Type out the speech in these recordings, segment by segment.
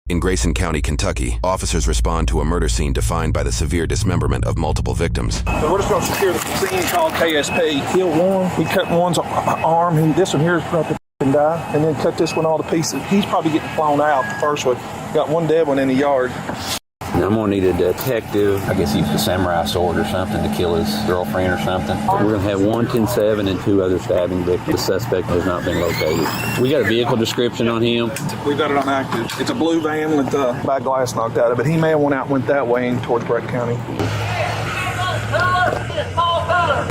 In Grayson County, Kentucky, officers respond to a murder scene defined by the severe dismemberment of multiple victims. So we're just going to secure the scene called KSP. Killed one. We cut one's arm, and this one here's about to die, and then cut this one all to pieces. He's probably getting flown out, the first one. Got one dead one in the yard. I'm gonna need a detective. I guess he used a samurai sword or something to kill his girlfriend or something. We're gonna have 110-7 and 2 other stabbing victims. The suspect has not been located. We got a vehicle description on him. We got it on active. It's a blue van with the back glass knocked out of it. He may have went out and went that way towards Brett County.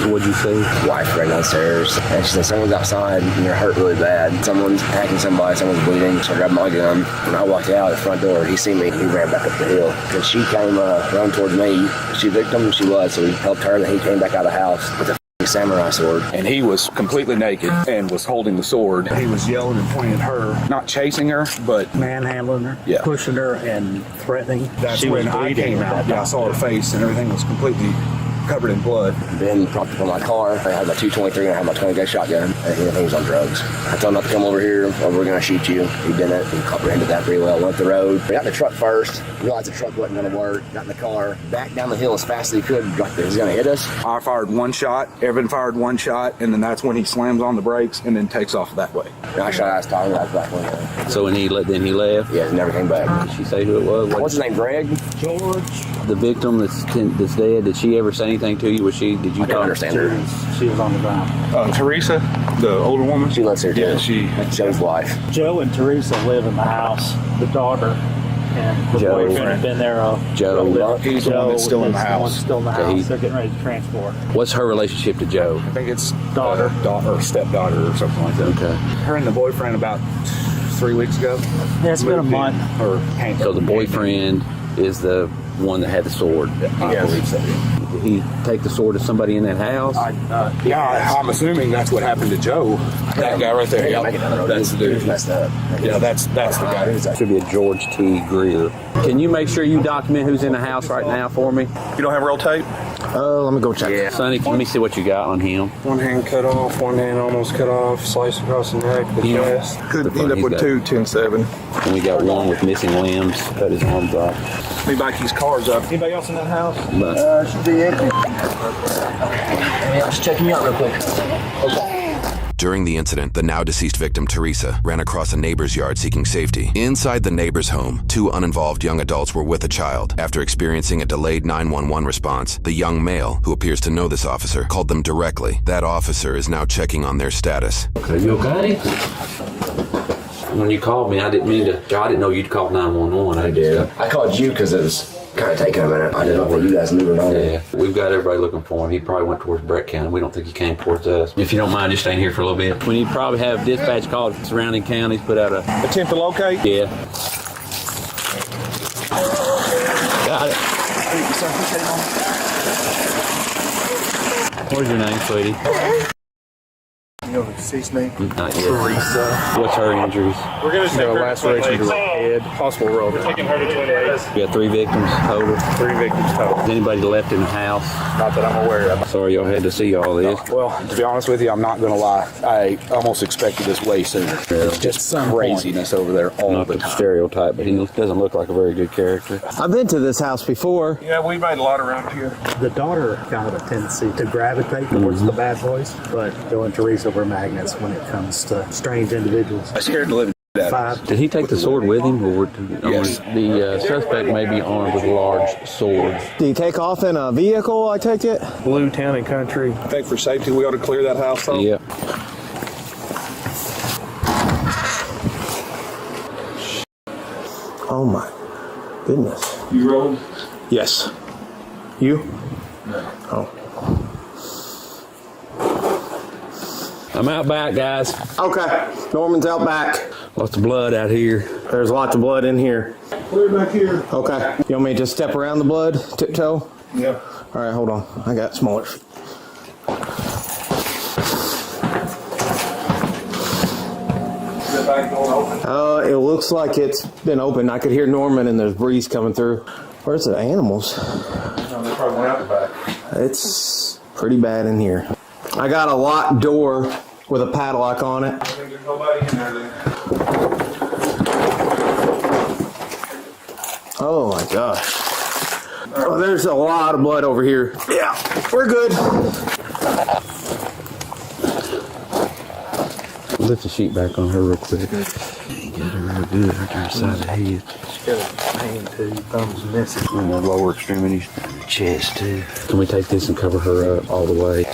What'd you say? Wife right downstairs, and she said someone's outside and they're hurt really bad. Someone's attacking somebody, someone's bleeding. So I grabbed my gun. When I walked out the front door, he seen me. He ran back up the hill. And she came running towards me. She victim, she was. So we helped her, and he came back out of the house with a samurai sword. And he was completely naked and was holding the sword. He was yelling and pointing at her, not chasing her, but manhandling her, pushing her, and threatening. That's when I came out. Yeah, I saw her face, and everything was completely covered in blood. Ben propped up on my car. I had my 223 and I had my 20 gauge shotgun, and he was on drugs. I told him not to come over here or we're gonna shoot you. He didn't. He comprehended that pretty well. Went up the road. We got in the truck first. Realized the truck wasn't gonna work. Got in the car. Back down the hill as fast as he could. Like he was gonna hit us. I fired one shot. Evan fired one shot, and then that's when he slams on the brakes and then takes off that way. And I shot out his tire. That's back when. So when then he left. Yeah, he never came back. Did she say who it was? What's his name? Greg? George. The victim that's dead. Did she ever say anything to you? Did you I don't understand her? She was on the ground. Teresa, the older woman. She lives here too. Yeah, she. Joe's wife. Joe and Teresa live in the house. The daughter and the Joe, boyfriend have been there. Joe. He's the one that's still in the house. One's still in the house. They're getting ready to transport. What's her relationship to Joe? I think it's Daughter. Or stepdaughter or something like that. Okay. Her and the boyfriend about 3 weeks ago. Yeah, it's been a month. So the boyfriend is the one that had the sword. I believe so. Did he take the sword to somebody in that house? Yeah, I'm assuming that's what happened to Joe. That guy right there. Yeah, That's the dude. Messed up. Yeah, that's the guy. Should be a George T. Greer. Can you make sure you document who's in the house right now for me? You don't have roll tape? Let me go check. Yeah. Sonny, let me see what you got on him. One hand cut off, one hand almost cut off, sliced across the neck, the chest. Could end up with 2 10-7. And we got one with missing limbs, cut his arms off. Let me back his cars up. Anybody else in that house? Should be empty. Okay. I'll just check me out real quick. Okay. During the incident, the now deceased victim, Teresa, ran across a neighbor's yard seeking safety. Inside the neighbor's home, 2 uninvolved young adults were with a child. After experiencing a delayed 911 response, the young male, who appears to know this officer, called them directly. That officer is now checking on their status. Are you okay? When you called me, I didn't mean to. I didn't know you'd called 911. I did. I called you because it was kind of taking a minute. I didn't know if you guys knew or not. Yeah, we've got everybody looking for him. He probably went towards Brett County. We don't think he came towards us. If you don't mind just staying here for a little bit. We need to probably have dispatch call surrounding counties, put out a... Attempt to locate? Yeah. Got it. What's your name, sweetie? You know the deceased name? Not yet. Teresa. What's her injuries? We're going to take her laceration to the head, hospital road. We're taking her to Twin Lakes. We got 3 victims total. 3 victims total. Is anybody left in the house? Not that I'm aware of. Sorry y'all had to see all this. Well, to be honest with you, I'm not going to lie. I almost expected this way sooner. It's just craziness over there all Not the the time. stereotype, but he doesn't look like a very good character. I've been to this house before. Yeah, we made a lot around here. The daughter kind of a tendency to gravitate towards the bad boys, but Joe and Teresa were magnets when it comes to strange individuals. I scared the living out of Did he take the sword with him? Or Yes. The suspect may be armed with a large sword. Do you take off in a vehicle, I take it? Blue Town and Country. I think for safety, we ought to clear that house off. Yeah. Oh my goodness. You rolled? Yes. You? No. Oh. I'm out back, guys. Okay. Norman's out back. Lots of blood out here. There's lots of blood in here. Clear back here. Okay. You want me to just step around the blood, tiptoe? Yeah. All right, hold on. I got smaller feet. Is that back door open? It looks like it's been open. I could hear Norman and there's breeze coming through. Where's the animals? No, they probably went out the back. It's pretty bad in here. I got a locked door with a padlock on it. I think there's nobody in there then. Oh my gosh. Oh, there's a lot of blood over here. Yeah, we're good. Lift the sheet back on her real quick. Get her real good right there inside the head. She's got a pain too. Thumb's missing. And the lower extremities. Chest too. Can we take this and cover her up all the way?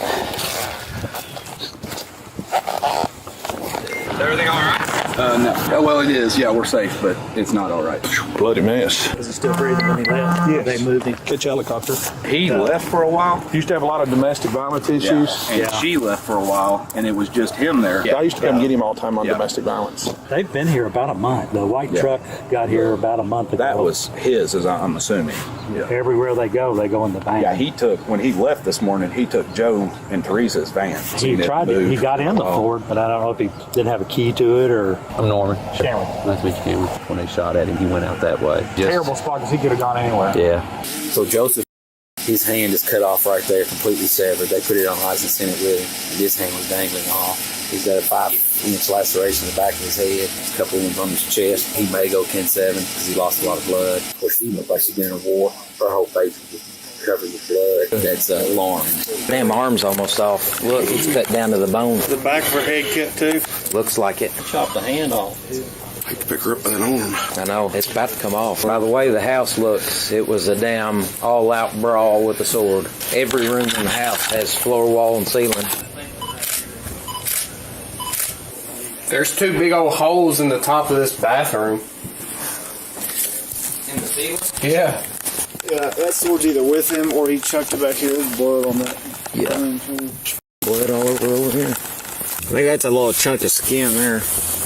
Everything all right? No. Oh, well, it is. Yeah, we're safe, but it's not all right. Bloody mess. Was he still breathing when he left? Yes. They moved him. Catch helicopter. He left for a while. Used to have a lot of domestic violence issues. And she left for a while, and it was just him there. I used to come get him all the time on domestic violence. They've been here about a month. The white truck got here about a month ago. That was his, as I'm assuming. Everywhere they go in the van. Yeah, he took, when he left this morning, he took Joe and Teresa's van. He tried to. He got in the Ford, but I don't know if he didn't have a key to it or. I'm Norman. Cameron. Nice to meet you, Cameron. When they shot at him, he went out that way. Terrible spot because he could have gone anywhere. Yeah. So Joseph, his hand is cut off right there, completely severed. They put it on ice and sent it with him. And his hand was dangling off. He's got a 5-inch laceration in the back of his head, a couple ones on his chest. He may go 10-7 because he lost a lot of blood. Of course, he looked like she's been in a war. Her whole face was just covered with blood. That's alarming. Damn arm's almost off. Look, it's cut down to the bone. The back of her head cut too. Looks like it. Chopped the hand off. I hate to pick her up by that arm. I know, it's about to come off. By the way the house looks, it was a damn all-out brawl with a sword. Every room in the house has floor, wall, and ceiling. There's 2 big old holes in the top of this bathroom. In the ceiling? Yeah. Yeah, that sword's either with him or he chucked it back here. There's blood on that. Yeah. Blood all over here. I think that's a little chunk of skin there.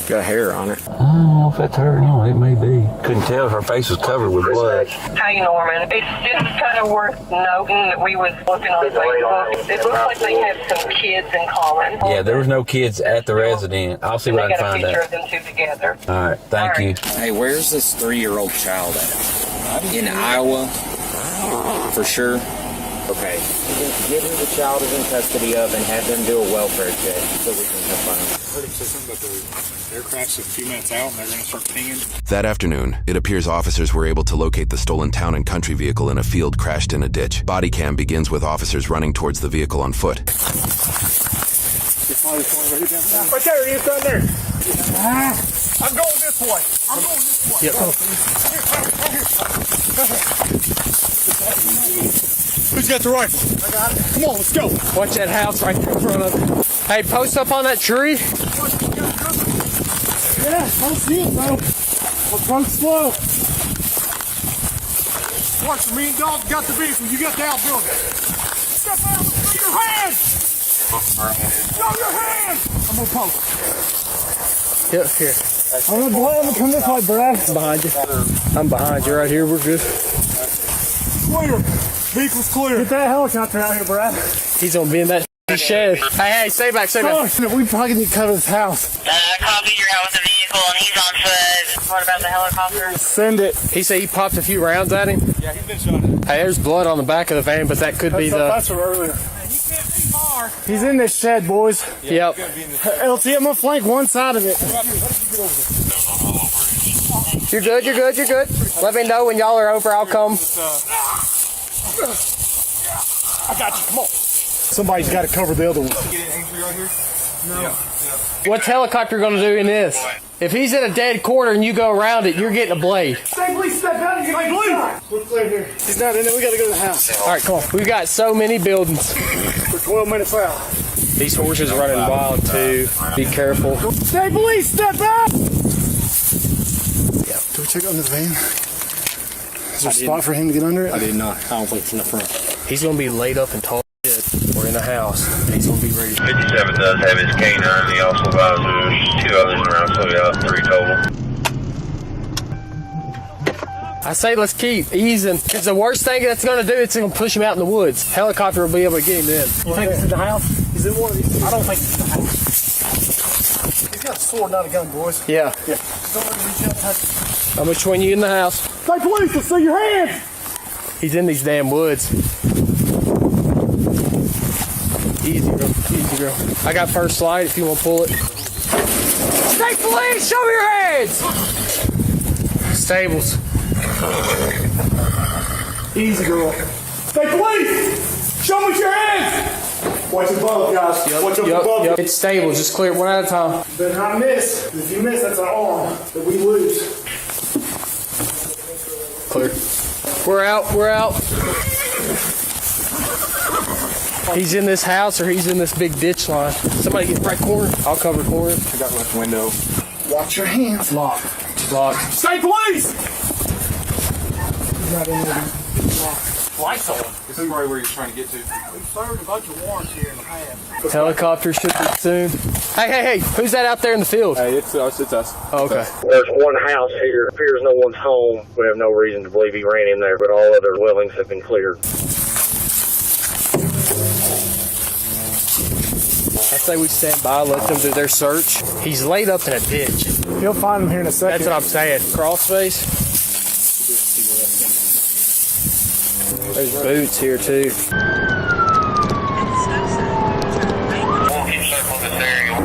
Got hair on it. I don't know if that's her. No, it may be. Couldn't tell if her face was covered with blood. Hey, Norman. It's just kind of worth noting that we was looking on Facebook. It looks like they have some kids in common. Yeah, there was no kids at the resident. I'll see what I can find They got a out. picture of them 2 together. All right, thank you. Hey, where's this 3-year-old child at? In Iowa? For sure? Okay. Get who the child is in custody of and have them do a welfare check so we can confirm. I heard him say something about the aircraft's a few minutes out and they're going to start pinging. That afternoon, it appears officers were able to locate the stolen town and country vehicle in a field crashed in a ditch. Bodycam begins with officers running towards the vehicle on foot. Right there, he is down there. I'm going this way. I'm going this way. Yep. Who's got the rifle? I got it. Come on, let's go. Watch that house right there in front of it. Hey, post up on that tree. Yeah, don't see it, bro. Approach slow. Watch, me and Dog got the vehicle. You got the outbuilding. Step out. Throw your hands. Throw your hands. I'm going to post. Here. I'm going to go ahead and come this way, Brad. I'm behind you. I'm behind you right here. We're good. Clear. Vehicle's clear. Get that helicopter out here, Brad. He's gonna be in that shed. Hey, stay back. We probably need to cover this house. Copy, you're out with the vehicle and he's on foot. What about the helicopter? Send it. He said he popped a few rounds at him. Yeah, he's been shot at. Hey, there's blood on the back of the van, but that could be the... That's from earlier. He can't be far. He's in this shed, boys. Yep. LT, I'm going to flank one side of it. You're good. Let me know when y'all are over. I'll come. I got you. Come on. Somebody's got to cover the other one. No. What's helicopter gonna do in this? If he's in a dead corner and you go around it, you're getting a blade. Stay, please step out and get my blade. We're clear here. He's not in it. We got to go to the house. All right, come on. We've got so many buildings. We're 12 minutes out. These horses are running wild too. Be careful. Stay, please step out. Yeah. Do we check under the van? Is there a spot for him to get under it? I did not. I don't think it's in the front. He's gonna be laid up and tall shit. We're in the house. He's gonna be ready. 57 does have his canine. He also advises 2 others around, so we got 3 total. I say let's keep easing. Because the worst thing that's gonna do, it's gonna push him out in the woods. Helicopter will be able to get him in. You think it's in the house? He's in one of these. I don't think it's in the house. He's got a sword, not a gun, boys. Yeah. Yeah. Don't let him reach out and touch it. I'm between you in the house. Hey, police, let's see your hands. He's in these damn woods. Easy, girl. I got first slide if you want to pull it. State police, show me your hands! Stables. Easy, girl. Say, police! Show me your hands! Watch above, guys. Watch above. Yep. It's stable. Just clear it one at a time. Better not miss. If you miss, that's an arm that we lose. Clear. We're out. We're out. He's in this house or he's in this big ditch line. Somebody get right corner. I'll cover corner. I got left window. Watch your hands. Lock. Lock. Say, police! Lights on. This is right where you're trying to get to. We've served a bunch of warrants here in the past. Helicopter should be soon. Hey. Who's that out there in the field? Hey, it's us. It's us. Oh, okay. There's one house here. Appears no one's home. We have no reason to believe he ran in there, but all other dwellings have been cleared. I say we stand by, let them do their search. He's laid up in a ditch. You'll find him here in a second. That's what I'm saying. Crossface. There's boots here too.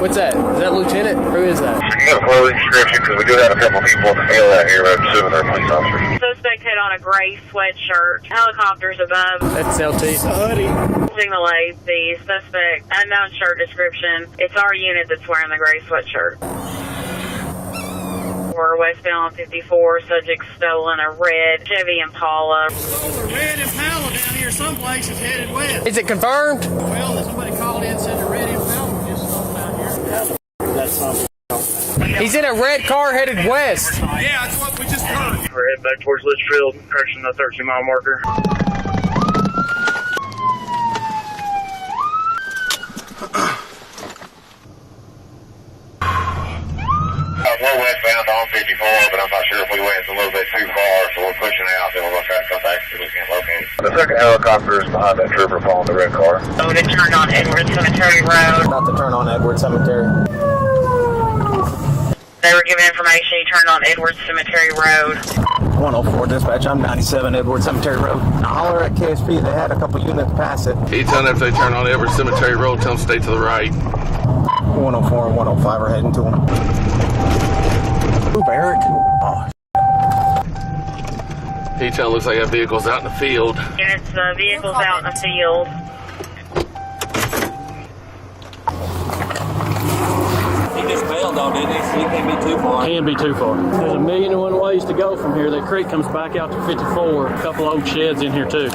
What's that? Is that Lieutenant? Who is that? You got a clothing description because we do have a couple of people in the field out here, but I'm assuming they're police officers. Suspect had on a gray sweatshirt. Helicopters above. That's LT. Signal aid. The suspect unknown shirt description. It's our unit that's wearing the gray sweatshirt. We're westbound 54. Subject stolen a red Chevy Impala. Stole a red Impala down here someplace is headed west. Is it confirmed? Well, somebody called in and said the red Impala just stolen out here. That's something. He's in a red car headed west. Yeah, that's what we just heard. We're heading back towards Litchfield, approaching the 13-mile marker. We're westbound on 54, but I'm not sure if we went a little bit too far, so we're pushing out. Then we're going to try to come back so we can locate. The second helicopter is behind that trooper following the red car. So to turn on Edwards Cemetery Road. About to turn on Edward Cemetery. They were given information you turned on Edwards Cemetery Road. 104 dispatch, I'm 97 Edward Cemetery Road. I'll holler at KSP, they had a couple units pass it. He's telling them if they turn on Edward Cemetery Road, tell them stay to the right. 104 and 105 are heading to him. Oop, Eric. Oh, He telling looks like that vehicle's out in the field. Units, vehicles out in the field. He just bailed though, didn't he? So he can't be too far. Can be too far. There's 1,001 ways to go from here. That creek comes back out to 54. A couple old sheds in here too.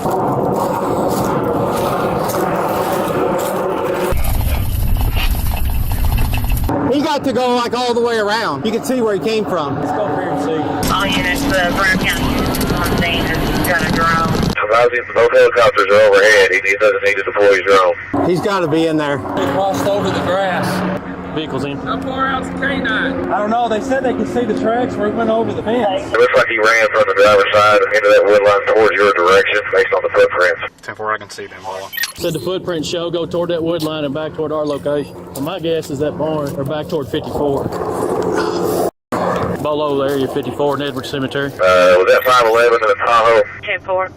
he got to go like all the way around. You can see where he came from. Let's go up here and see. All units, Brown County units on scene. Has got a drone. Both helicopters are overhead. He doesn't need to deploy his drone. He's got to be in there. They crossed over the grass. Vehicle's in. How far out's the K9? I don't know. They said they could see the tracks where it went over the fence. It looks like he ran from the driver's side into that wood line towards your direction based on the footprints. 10-4, I can see them all. Said the footprints show go toward that wood line and back toward our location. Well, my guess is that barn or back toward 54. Below the area 54 in Edward Cemetery. Was that 511 in the Tahoe? 10-4.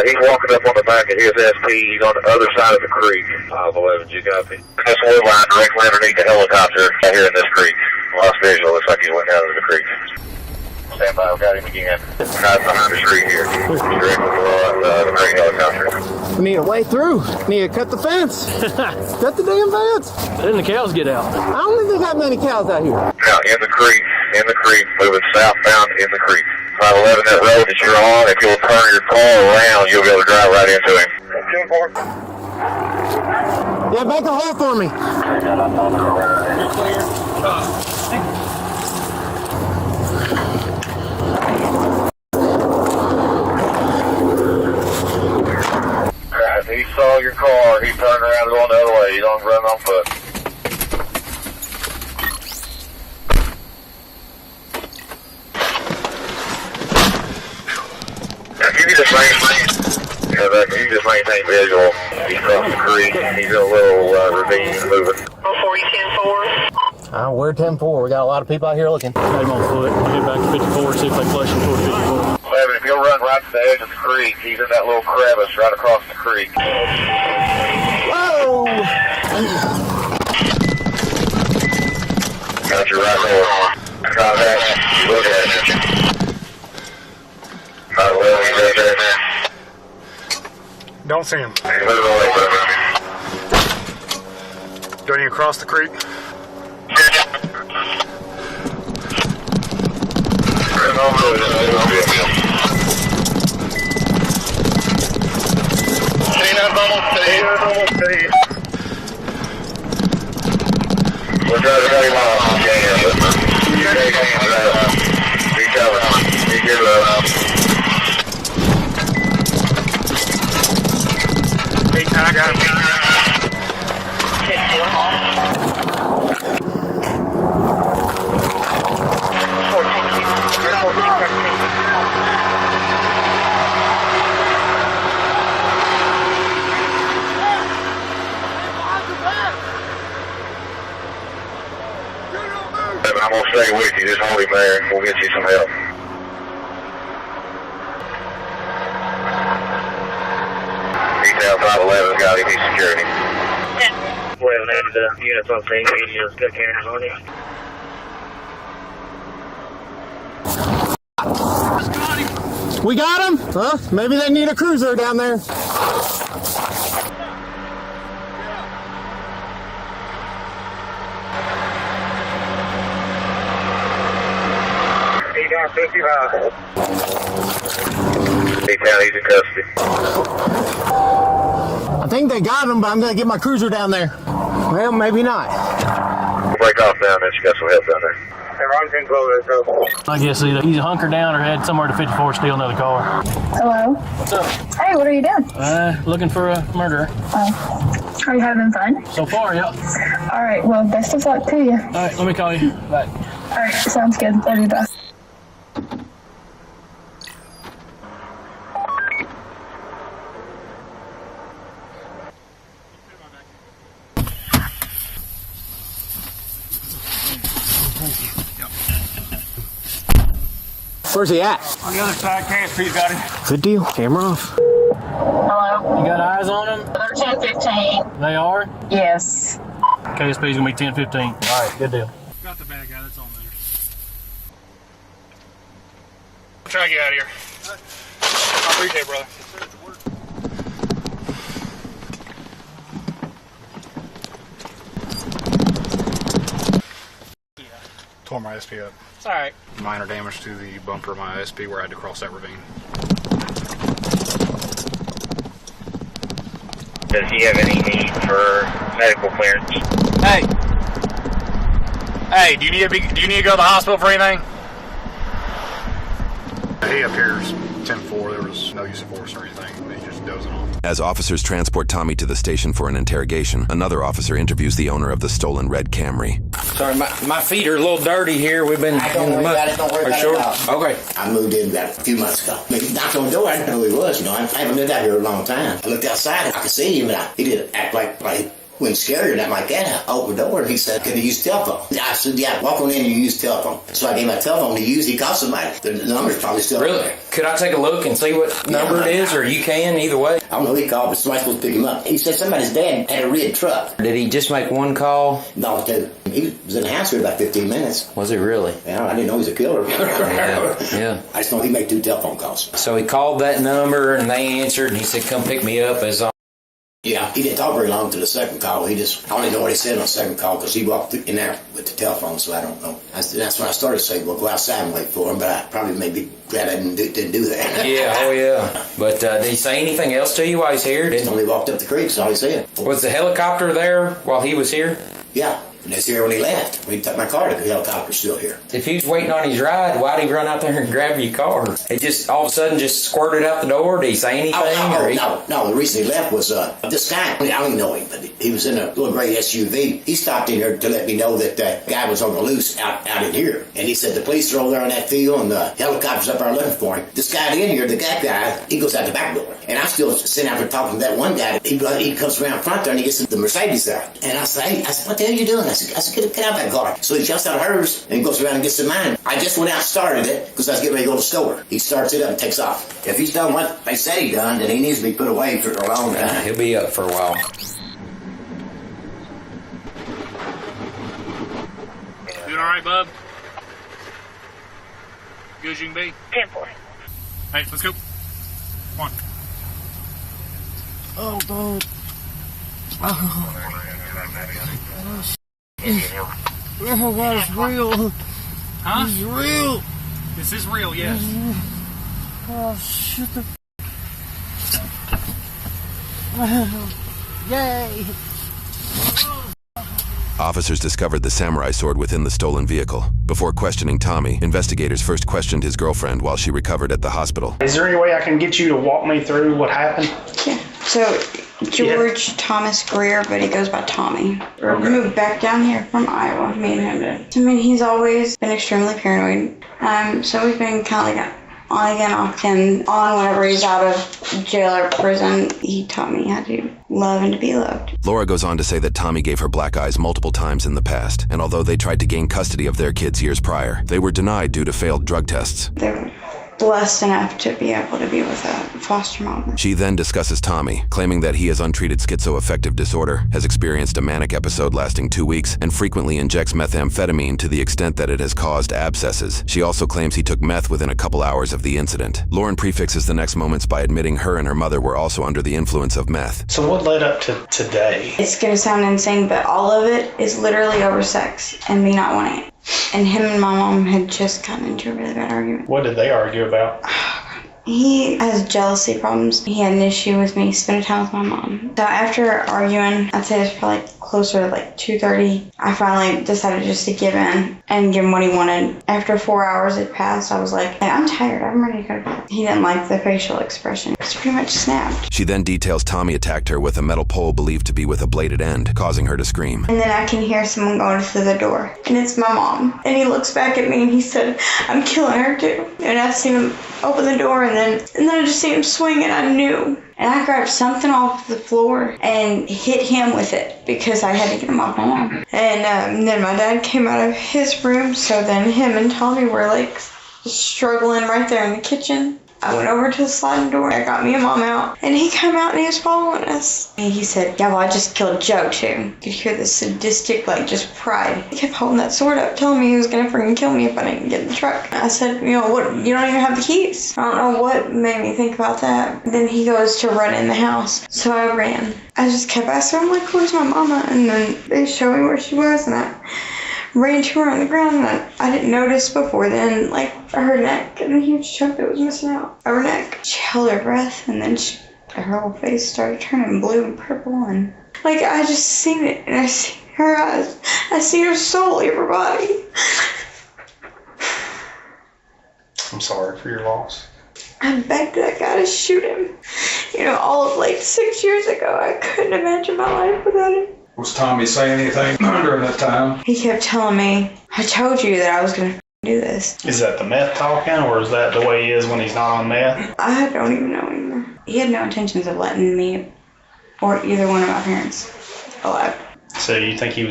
He's walking up on the back of his SP. He's on the other side of the creek. 511, you copy? That's wood line directly underneath the helicopter here in this creek. Lost visual. Looks like he went down into the creek. Stand by. I've got him again. Right behind the tree here. Directly below the green helicopter. We need a way through. Need to cut the fence. Cut the damn fence. Then the cows get out. I don't think they got many cows out here. Now, in the creek, moving southbound in the creek. 511, that road that you're on, if you'll turn your car around, you'll be able to drive right into him. 10-4. Yeah, make a hole for me. If he saw your car, he turned around going the other way. You don't run on foot. You just maintain visual. He's crossed the creek. He's in a little ravine moving. 410-4. We're 10-4. We got a lot of people out here looking. Got him on foot. Head back to 54, see if they flush him toward 54. Evan, if you'll run right to the edge of the creek, he's in that little crevice right across the creek. Whoa! Got you right there. Contact. Look at it. Don't see him. Do I need to cross the creek? We're driving 30 miles. Be covered. Be good love. Hey, I got him. I'm going to stay with you. Just hold him there. We'll get you some help. YTDown 511's got him. He's security. Well, and the units on scene, just good cameras on you. We got him? Huh? Maybe they need a cruiser down there. YTDown, he's in custody. I think they got him, but I'm going to get my cruiser down there. Well, maybe not. We'll break off down there. You got some help down there. I guess either he's hunkered down or head somewhere to 54 steal another car. Hello. What's up? Hey, what are you doing? Looking for a murderer. Oh. Are you having fun? So far, yeah. All right, well, best of luck to you. All right, let me call you. Bye. All right, sounds good. Love you, bye. Where's he at? On the other side, KSP's got him. Good deal. Camera off. Hello. You got eyes on him? They're 10:15. They are? Yes. KSP's gonna be 10:15. All right, good deal. Got the bad guy that's on there. I'll try to get out of here. I appreciate it, brother. Tore my SP up. It's all right. Minor damage to the bumper of my SP where I had to cross that ravine. Does he have any need for medical clearance? Hey, do you need to go to the hospital for anything? He appears 10-4. There was no use of force or anything. He's just dozing off. As officers transport Tommy to the station for an interrogation, another officer interviews the owner of the stolen red Camry. Sorry, my feet are a little dirty here. We've been in the mud. Don't worry about sure? it. Okay. I moved in about a few months ago. He knocked on the door. I didn't know who he was. You know, I haven't lived out here a long time. I looked outside and I could see him, and he didn't act like when scared or nothing like that. I opened the door and he said, "Can you use telephone?" I said, "Yeah, walk on in and use telephone." So I gave my telephone to use. He called somebody. The number's probably still Really? Could I take a look and see what number it is, or you can either way? I don't know who he called, but somebody's supposed to pick him up. He said somebody's dad had a red truck. Did he just make one call? No, dude. He was in the house for about 15 minutes. Was he really? Yeah, I didn't know he was a killer. Yeah. I just know he made 2 telephone calls. So he called that number and they answered, and he said, "Come pick me up." Yeah, he didn't talk very long to the second call. I only know what he said on the second call because he walked in there with the telephone, so I don't know. That's when I started saying, "Well, go outside and wait for him," but I probably may be glad I didn't do that. Yeah, oh yeah. But did he say anything else to you while he's here? He only walked up the creek, so all he said. Was the helicopter there while he was here? Yeah. And it's here when he left. When he took my car, the helicopter's still here. If he was waiting on his ride, why'd he run out there and grab your car? It just all of a sudden just squirted out the door? Did he say anything? No. The reason he left was this guy. I don't even know him, but he was in a little gray SUV. He stopped in here to let me know that the guy was on the loose out in here. And he said the police are over there on that field and the helicopter's up there looking for him. This guy in here, the guy, he goes out the back door. And I'm still sitting out there talking to that one guy. He comes around front there and he gets the Mercedes there. And I said, "What the hell are you doing?" I said, get out of that car. So he jumps out of hers and he goes around and gets to mine. I just went out and started it because I was getting ready to go to the store. He starts it up and takes off. If he's done what they said he done, then he needs to be put away for a long time. He'll be up for a while. Doing all right, bub? Good as you can be? 10-4. Hey, let's go. Come on. Oh, God. Oh, God, it's real. Huh? It's real. This is real, yes. Oh, shit. Yay. Officers discovered the samurai sword within the stolen vehicle. Before questioning Tommy, investigators first questioned his girlfriend while she recovered at the hospital. Is there any way I can get you to walk me through what happened? Yeah. So, George Thomas Greer, but he goes by Tommy. We moved back down here from Iowa, me and him did. I mean, he's always been extremely paranoid. So we've been kind of like on again, off again, on whenever he's out of jail or prison. He taught me how to love and to be loved. Laura goes on to say that Tommy gave her black eyes multiple times in the past, and although they tried to gain custody of their kids years prior, they were denied due to failed drug tests. They were blessed enough to be able to be with a foster mom. She then discusses Tommy, claiming that he has untreated schizoaffective disorder, has experienced a manic episode lasting 2 weeks, and frequently injects methamphetamine to the extent that it has caused abscesses. She also claims he took meth within a couple hours of the incident. Lauren prefixes the next moments by admitting her and her mother were also under the influence of meth. So what led up to today? It's gonna sound insane, but all of it is literally over sex and me not wanting it. And him and my mom had just gotten into a really bad argument. What did they argue about? He has jealousy problems. He had an issue with me spending time with my mom. So after arguing, I'd say it's probably closer to like 2:30, I finally decided just to give in and give him what he wanted. After 4 hours had passed, I was like, hey, I'm tired. I'm ready to go to bed. He didn't like the facial expression. It's pretty much snapped. She then details Tommy attacked her with a metal pole believed to be with a bladed end, causing her to scream. And then I can hear someone going through the door. And it's my mom. And he looks back at me and he said, I'm killing her too. And I see him open the door and then I just see him swing and I knew. And I grabbed something off the floor and hit him with it because I had to get him off my mom. And then my dad came out of his room, so then him and Tommy were like struggling right there in the kitchen. I went over to the sliding door. I got me and Mom out, and he came out and he was following us. And he said, yeah, well, I just killed Joe, too. You could hear the sadistic, like, just pride. He kept holding that sword up, telling me he was going to freaking kill me if I didn't get in the truck. I said, you know, what? You don't even have the keys. I don't know what made me think about that. Then he goes to run in the house. So I ran. I just kept asking him, like, where's my mama? And then they showed me where she was, and I ran to her on the ground, and I didn't notice before then, like, her neck, and a huge chunk that was missing out of her neck. She held her breath, and then her whole face started turning blue and purple, and, like, I just seen it, and I seen her eyes. I seen her soul leave her body. I'm sorry for your loss. I begged that guy to shoot him. You know, all of, like, 6 years ago, I couldn't imagine my life without him. Was Tommy saying anything during that time? He kept telling me, I told you that I was going to do this. Is that the meth talking, or is that the way he is when he's not on meth? I don't even know anymore. He had no intentions of letting me or either one of my parents alive. So you think he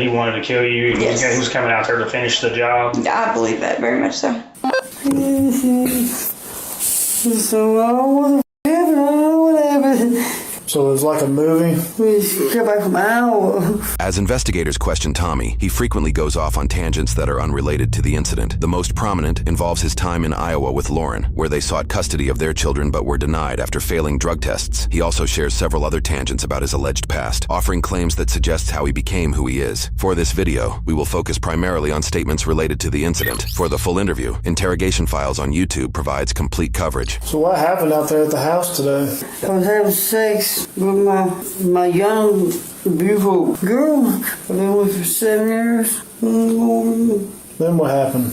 wanted to kill you? Yes. He was coming out there to finish the job? I believe that very much so. So, whatever. So it was like a movie? As investigators question Tommy, he frequently goes off on tangents that are unrelated to the incident. The most prominent involves his time in Iowa with Lauren, where they sought custody of their children but were denied after failing drug tests. He also shares several other tangents about his alleged past, offering claims that suggest how he became who he is. For this video, we will focus primarily on statements related to the incident. For the full interview, Interrogation Files on YouTube provides complete coverage. So what happened out there at the house today? I was having sex with my young, beautiful girl. I've been with her for 7 years. Then what happened?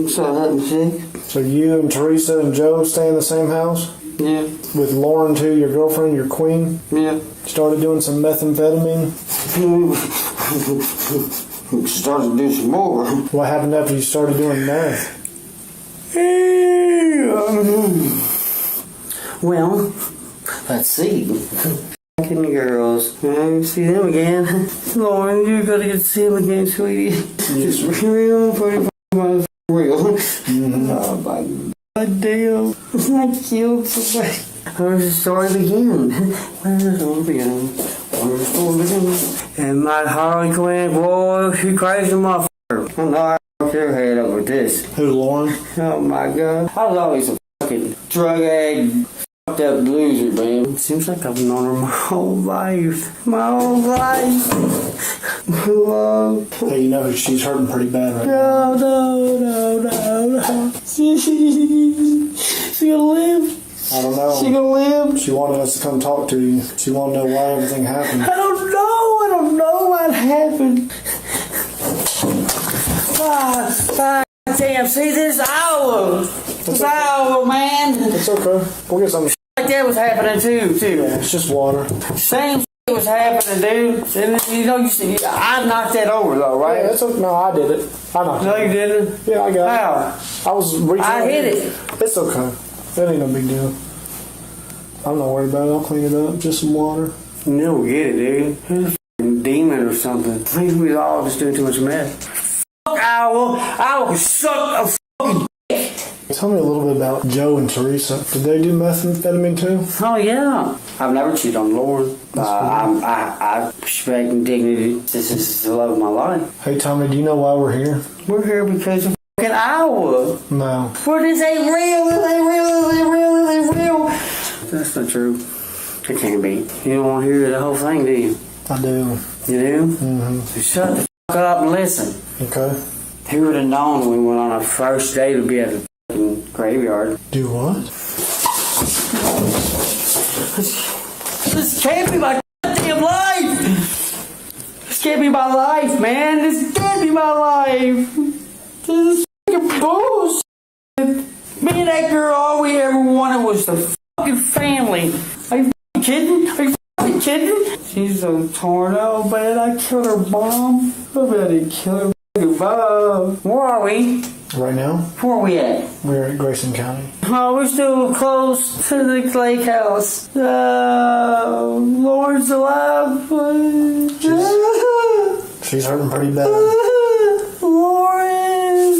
So I was sick. So you and Teresa and Joe stay in the same house? Yeah. With Lauren too, your girlfriend, your queen? Yeah. Started doing some methamphetamine? Started to do some more. What happened after you started doing meth? Well, let's see. Fucking girls. See them again. Lauren, you gotta get to see them again, sweetie. It's real pretty real. Oh my god damn. I killed somebody. Where's the story begin? Where's the story begin? Where's the story begin? And my Harley Quinn, boy, she crazy motherfucker. I know I fucked her head up with this. Who, Lauren? Oh my god. I was always a fucking drug addict. fucked up loser, man. Seems like I've known her my whole life. My whole life. Hey, you know she's hurting pretty bad right now. No. She gonna live? I don't know. She gonna live? She wanted us to come talk to you. She wanted to know why everything happened. I don't know what happened. Damn, see this hour. This hour, man. It's okay. We'll get something. Like that was happening too. Yeah, it's just water. Same shit was happening, dude. And you know, I knocked that over though, right? Yeah, it's okay. No, I did it. I knocked it. No, you didn't? Yeah, I got How? it. I was reaching. I hit it. It's okay. That ain't no big deal. I'm not worried about it. I'll clean it up. Just some water. You never get it, dude. Who's a f***ing demon or something? Maybe we all just doing too much mess. Fuck Owl. Owl can suck a fucking dick. Tell me a little bit about Joe and Teresa. Did they do methamphetamine too? Oh, yeah. I've never cheated on Lauren. I respect and dignity. This is the love of my life. Hey, Tommy, do you know why we're here? We're here because of fucking Iowa. No. For this ain't real. This ain't real. This ain't real. This ain't real. That's not true. It can't be. You don't want to hear the whole thing, do you? I do. You do? Mm-hmm. So shut the fuck up and listen. Okay. Who would have known we went on our first day to be at the fucking graveyard? Do what? This can't be my goddamn life! This can't be my life, man! This can't be my life! This is fucking bullshit! Me and that girl, all we ever wanted was the fucking family. Are you fucking kidding? Are you fucking kidding? She's so torn up, man. I killed her mom. I didn't kill her fucking mom. Where are we? Right now? Where are we at? We're at Grayson County. Oh, we're still close to the lake house. Lauren's alive. She's hurting pretty bad. Lauren, I'm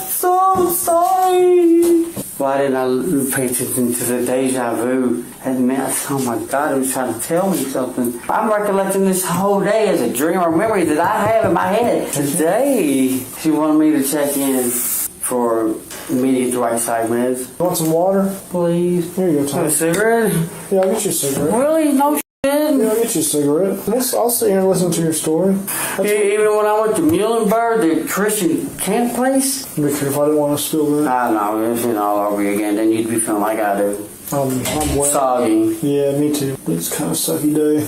so sorry. Why didn't I pay attention to the deja vu? That meant, oh my God, it was trying to tell me something. I'm recollecting this whole day as a dream or memory that I have in my head. Today, she wanted me to check in for me to get the right side meds. You want some water? Please. Here you go, Tom. A cigarette? Yeah, I'll get you a cigarette. Really? No shit? Yeah, I'll get you a cigarette. I'll sit here and listen to your story. Even when I went to Muhlenberg, the Christian camp place? Be careful, I didn't want to spill that. I know, it's all over you again. Then you'd be feeling like I do. I'm wet. Soggy. Yeah, me too. It's kind of a sucky day.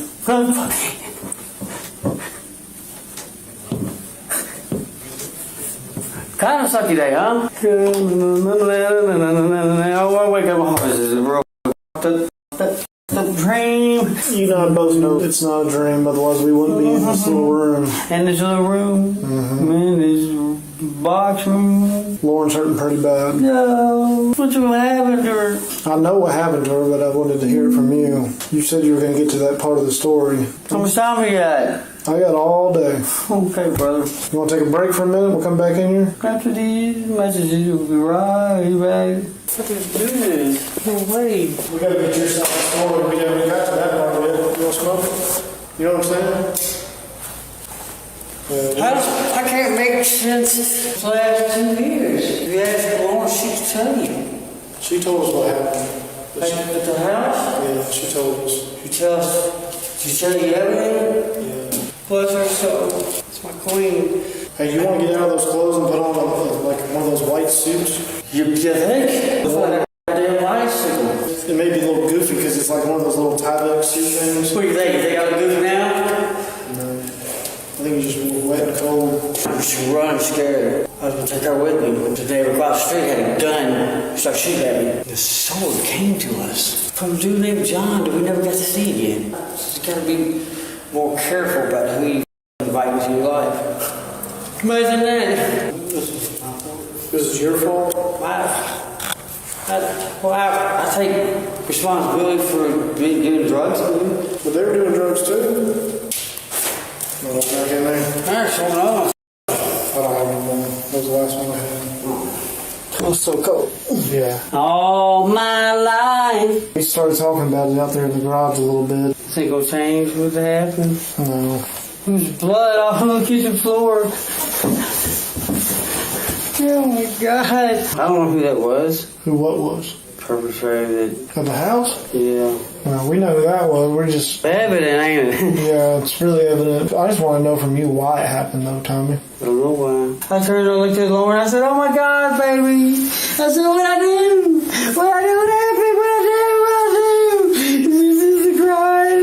Kind of sucky day, huh? I want to wake up. This is a real the dream. You and I both know it's not a dream, otherwise we wouldn't be in this little room. And this little room. Man, this box room. Lauren's hurting pretty bad. No. What happened to her? I know what happened to her, but I wanted to hear it from you. You said you were going to get to that part of the story. How much time we got? I got all day. Okay, brother. You want to take a break for a minute? We'll come back in here. After these messages, we'll be right back. What is this? No way. We got to get your side of the story. We haven't got to that part of it. You want to smoke? You know what I'm saying? I can't make sense the last 2 years. You asked Lauren, she can tell you. She told us what happened. At the house? Yeah, she told us. She tell you everything? Yeah. Bless her soul. It's my queen. Hey, you want to get out of those clothes and put on like one of those white suits? You think? It's like a goddamn bicycle. It may be a little goofy because it's like one of those little tie-back suit things. What do you think? You think I'm goofy now? No. I think you're just wet and cold. She run scared. I was going to take her with me. Today we across the street had a gun. She started shooting at me. The sword came to us from a dude named John that we never got to see again. You got to be more careful about who you invite into your life. Imagine that. This is your fault? I take responsibility for doing drugs. But they were doing drugs too. No, back in there. That's what I know. I don't have any more. That was the last one I had. It was so cold. Yeah. All my life. We started talking about it out there in the garage a little bit. Think it'll change what's happening? No. There's blood all on the kitchen floor. Oh my God. I don't know who that was. Who what was? perpetrated it. At the house? Yeah. Well, we know who that was. We're just evident, ain't it? Yeah, it's really evident. I just want to know from you why it happened, though, Tommy. I don't know why. I turned and looked at Lauren. I said, "Oh my God, baby!" I said, "What I do? What I do? What happened? What I do? What I do?" This is crying.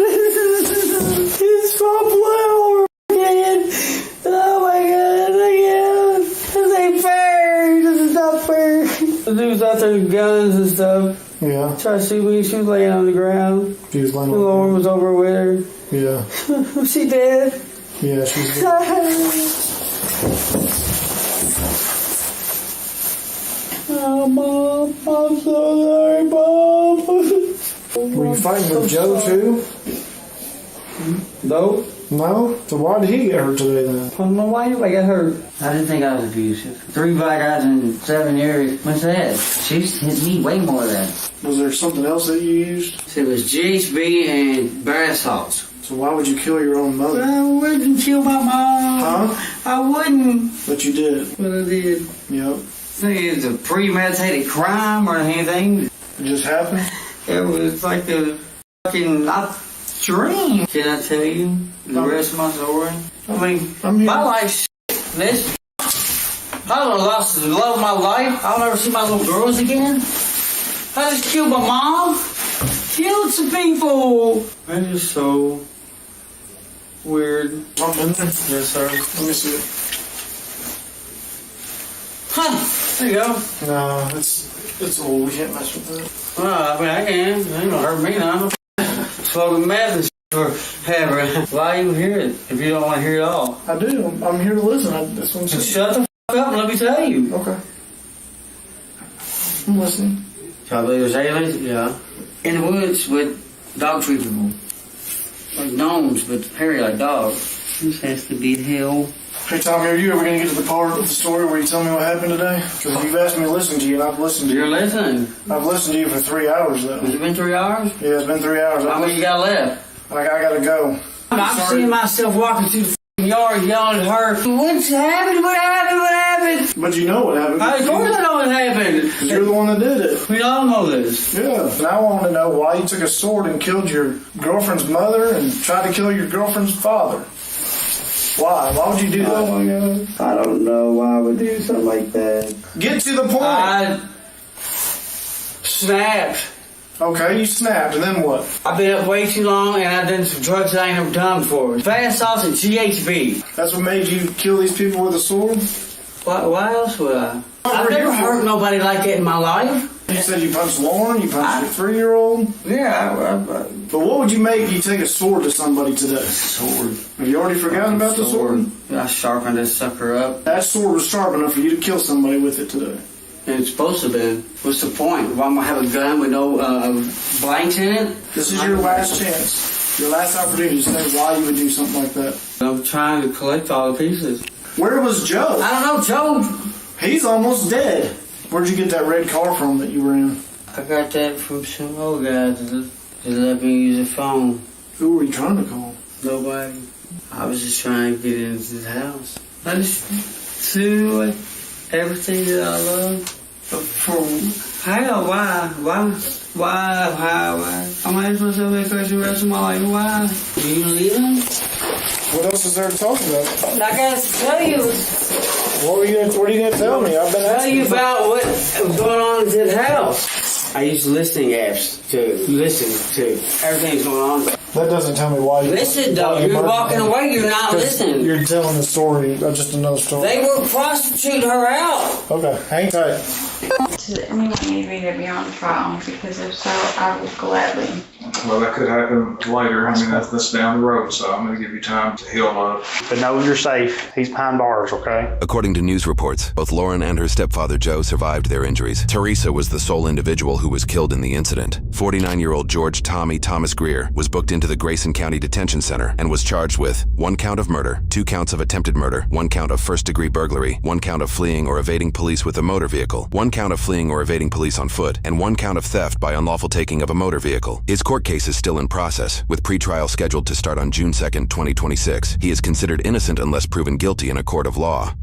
He's so blue. Again. Oh my God! Again. This ain't fair. This is not fair. The dude's out there with guns and stuff. Yeah. Tried to shoot me. She was laying on the ground. She was laying on the ground. Lauren was over with her. Yeah. Was she dead? Yeah, she's dead. Oh, Mom. I'm so sorry, Mom. Were you fighting with Joe, too? No. No? So why did he get hurt today, then? I don't know why anybody got hurt. I didn't think I was abusive. 3 black guys in 7 years. What's that? She's hit me way more than that. Was there something else that you used? It was GHB and bath salts. So why would you kill your own mother? I wouldn't kill my mom. Huh? I wouldn't. But you did. But I did. Yep. Think it's a premeditated crime or anything. It just happened? It was like a fucking dream. Can I tell you the rest of my story? I mean, my life's this. I don't know, lost the love of my life. I'll never see my little girls again. I just killed my mom. Killed some people. That is so weird. Yes, sir. Let me see it. Huh. There you go. No, it's old. We can't mess with that. Well, I mean, I can. It ain't gonna hurt me now. Smoking meth and forever. Why even hear it if you don't want to hear it all? I do. I'm here to listen. That's what I'm saying. Shut the f up and let me tell you. Okay. I'm listening. Probably there's aliens, yeah. In the woods with dog treat people. Like gnomes, but hairy like dogs. This has to be hell. Hey, Tommy, are you ever going to get to the part of the story where you tell me what happened today? Because you've asked me to listen to you, and I've listened to you. You're listening. I've listened to you for 3 hours, though. Has it been 3 hours? Yeah, it's been 3 hours. How many you got left? I got to go. I'm seeing myself walking through the yard yelling at her. What's happened? What happened? What happened? But you know what happened. Of course I know what happened. Because you're the one that did it. We all know this. Yeah. And I want to know why you took a sword and killed your girlfriend's mother and tried to kill your girlfriend's father. Why? Why would you do that? Oh my God. I don't know why I would do something like that. Get to the point. I snapped. Okay, you snapped, and then what? I've been up way too long, and I've done some drugs that I ain't never done before. Fast sauce and GHB. That's what made you kill these people with a sword? Why else would I? I've never hurt nobody like that in my life. You said you punched Lauren, you punched your 3-year-old? Yeah, But what would you make you take a sword to somebody today? Sword. Have you already forgotten about the sword? I sharpened this sucker up. That sword was sharp enough for you to kill somebody with it today. And it's supposed to be. What's the point? Why am I have a gun with no blanks in it? This is your last chance. Your last opportunity to say why you would do something like that. I'm trying to collect all the pieces. Where was Joe? I don't know, Joe. He's almost dead. Where'd you get that red car from that you were in? I got that from some old guys that let me use a phone. Who were you trying to call? Nobody. I was just trying to get into the house. I just do everything that I love. For how? Why? I'm gonna ask myself that question the rest of my life. Why? Are you leaving? What else is there to talk about? I got to tell you. What are you going to tell me? I've been Tell asking you about what was going on in this house. I use listening apps to listen to everything's going on. That doesn't tell me why you... Listen, though. You're walking away. You're not listening. You're telling the story, just another story. They were prostituting her out. Okay, hang tight. Does anyone need me to be on trial? Because if so, I will gladly. Well, that could happen later. I mean, that's down the road, so I'm going to give you time to heal up. But know you're safe. He's behind bars, okay? According to news reports, both Lauren and her stepfather Joe survived their injuries. Teresa was the sole individual who was killed in the incident. 49-year-old George Thomas Greer was booked into the Grayson County Detention Center and was charged with 1 count of murder, 2 counts of attempted murder, 1 count of first-degree burglary, 1 count of fleeing or evading police with a motor vehicle, 1 count of fleeing or evading police on foot, and 1 count of theft by unlawful taking of a motor vehicle. His court case is still in process, with pretrial scheduled to start on June 2nd, 2026. He is considered innocent unless proven guilty in a court of law.